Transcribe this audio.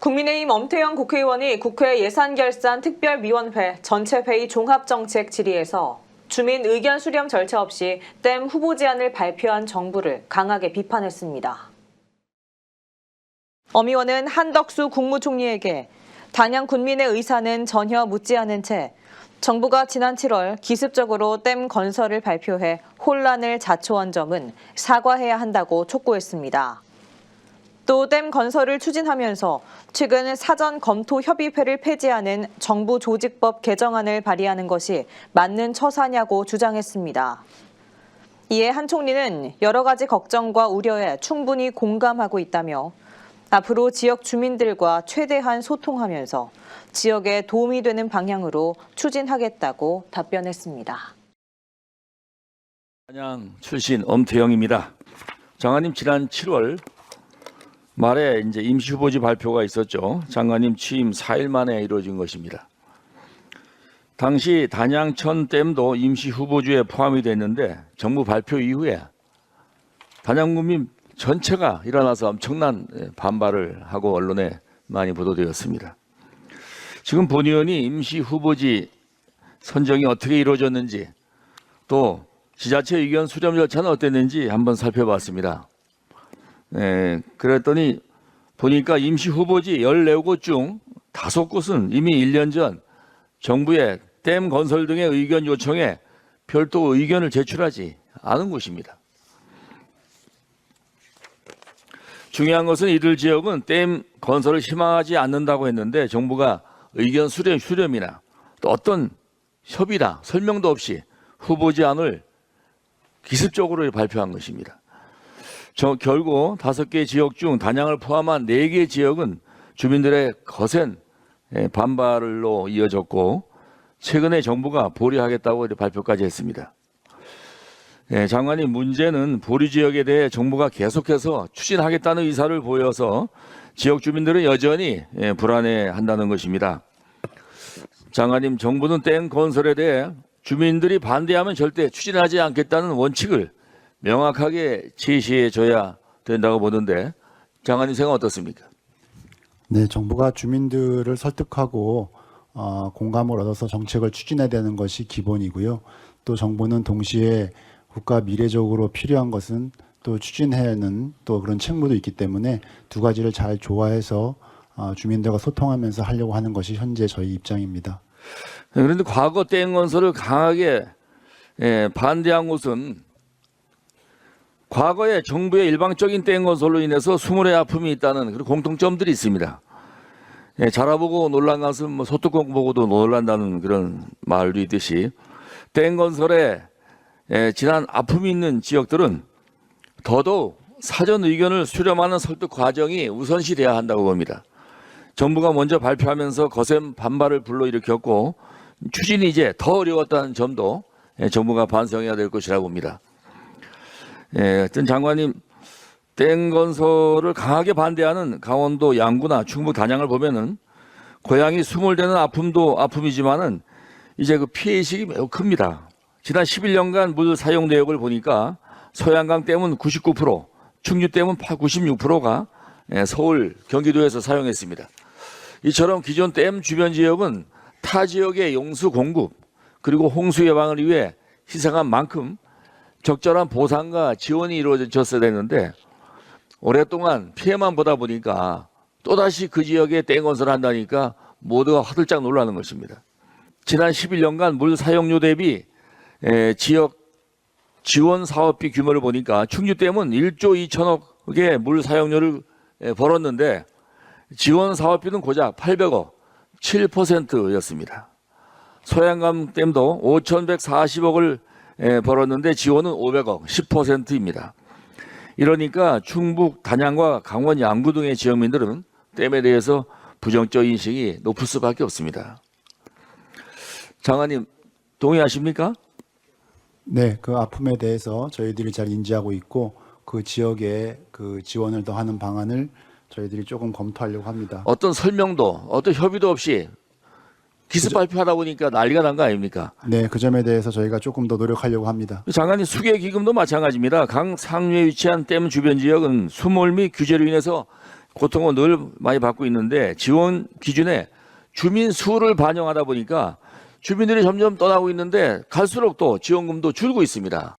국민의힘 엄태영 국회의원이 국회 예산결산특별위원회 전체회의 종합정책 질의에서 주민 의견 수렴 절차 없이 댐 후보 제안을 발표한 정부를 강하게 비판했습니다. 엄 의원은 한덕수 국무총리에게 단양 군민의 의사는 전혀 묻지 않은 채 정부가 지난 7월 기습적으로 댐 건설을 발표해 혼란을 자초한 점은 사과해야 한다고 촉구했습니다. 또 댐 건설을 추진하면서 최근 사전 검토 협의회를 폐지하는 정부 조직법 개정안을 발의하는 것이 맞는 처사냐고 주장했습니다. 이에 한 총리는 여러 가지 걱정과 우려에 충분히 공감하고 있다며 앞으로 지역 주민들과 최대한 소통하면서 지역에 도움이 되는 방향으로 추진하겠다고 답변했습니다. 단양 출신 엄태영입니다. 장관님 지난 7월 말에 이제 임시 후보지 발표가 있었죠. 장관님 취임 4일 만에 이루어진 것입니다. 당시 단양천 댐도 임시 후보지에 포함이 됐는데 정부 발표 이후에 단양군민 전체가 일어나서 엄청난 반발을 하고 언론에 많이 보도되었습니다. 지금 본 의원이 임시 후보지 선정이 어떻게 이루어졌는지 또 지자체 의견 수렴 절차는 어땠는지 한번 살펴봤습니다. 그랬더니 보니까 임시 후보지 14곳 중 5곳은 이미 1년 전 정부에 댐 건설 등의 의견 요청에 별도 의견을 제출하지 않은 곳입니다. 중요한 것은 이들 지역은 댐 건설을 희망하지 않는다고 했는데 정부가 의견 수렴이나 또 어떤 협의나 설명도 없이 후보지안을 기습적으로 발표한 것입니다. 결국 5개 지역 중 단양을 포함한 4개 지역은 주민들의 거센 반발로 이어졌고 최근에 정부가 보류하겠다고 발표까지 했습니다. 장관님, 문제는 보류 지역에 대해 정부가 계속해서 추진하겠다는 의사를 보여서 지역 주민들은 여전히 불안해한다는 것입니다. 장관님, 정부는 댐 건설에 대해 주민들이 반대하면 절대 추진하지 않겠다는 원칙을 명확하게 제시해줘야 된다고 보는데 장관님 생각 어떻습니까? 네, 정부가 주민들을 설득하고 공감을 얻어서 정책을 추진해야 되는 것이 기본이고요. 또 정부는 동시에 국가 미래적으로 필요한 것은 또 추진해야 하는 또 그런 책무도 있기 때문에 두 가지를 잘 조화해서 주민들과 소통하면서 하려고 하는 것이 현재 저희 입장입니다. 그런데 과거 댐 건설을 강하게 반대한 곳은 과거에 정부의 일방적인 댐 건설로 인해서 수몰의 아픔이 있다는 그런 공통점들이 있습니다. 자라보고 놀란 것은 소뚜껑 보고도 놀란다는 그런 말도 있듯이 댐 건설에 지난 아픔이 있는 지역들은 더더욱 사전 의견을 수렴하는 설득 과정이 우선시돼야 한다고 봅니다. 정부가 먼저 발표하면서 거센 반발을 불러일으켰고 추진이 이제 더 어려웠다는 점도 정부가 반성해야 될 것이라고 봅니다. 하여튼 장관님, 댐 건설을 강하게 반대하는 강원도 양구나 충북 단양을 보면은 고향이 수몰되는 아픔도 아픔이지만은 이제 그 피해의식이 매우 큽니다. 지난 11년간 물 사용 내역을 보니까 소양강 댐은 99%, 충주 댐은 96%가 서울, 경기도에서 사용했습니다. 이처럼 기존 댐 주변 지역은 타 지역의 용수 공급 그리고 홍수 예방을 위해 희생한 만큼 적절한 보상과 지원이 이루어졌어야 되는데 오랫동안 피해만 보다 보니까 또다시 그 지역에 댐 건설을 한다니까 모두가 화들짝 놀라는 것입니다. 지난 11년간 물 사용료 대비 지역 지원 사업비 규모를 보니까 충주댐은 1조 2천억의 물 사용료를 벌었는데 지원 사업비는 고작 800억, 7%였습니다. 소양강 댐도 5,140억을 벌었는데 지원은 500억, 10%입니다. 이러니까 충북 단양과 강원 양구 등의 지역민들은 댐에 대해서 부정적 인식이 높을 수밖에 없습니다. 장관님, 동의하십니까? 네, 그 아픔에 대해서 저희들이 잘 인지하고 있고 그 지역에 그 지원을 더하는 방안을 저희들이 조금 검토하려고 합니다. 어떤 설명도 어떤 협의도 없이 기습 발표하다 보니까 난리가 난 거 아닙니까? 네, 그 점에 대해서 저희가 조금 더 노력하려고 합니다. 장관님, 수계기금도 마찬가지입니다. 강 상류에 위치한 댐 주변 지역은 수몰 및 규제로 인해서 고통은 늘 많이 받고 있는데 지원 기준에 주민 수를 반영하다 보니까 주민들이 점점 떠나고 있는데 갈수록 또 지원금도 줄고 있습니다.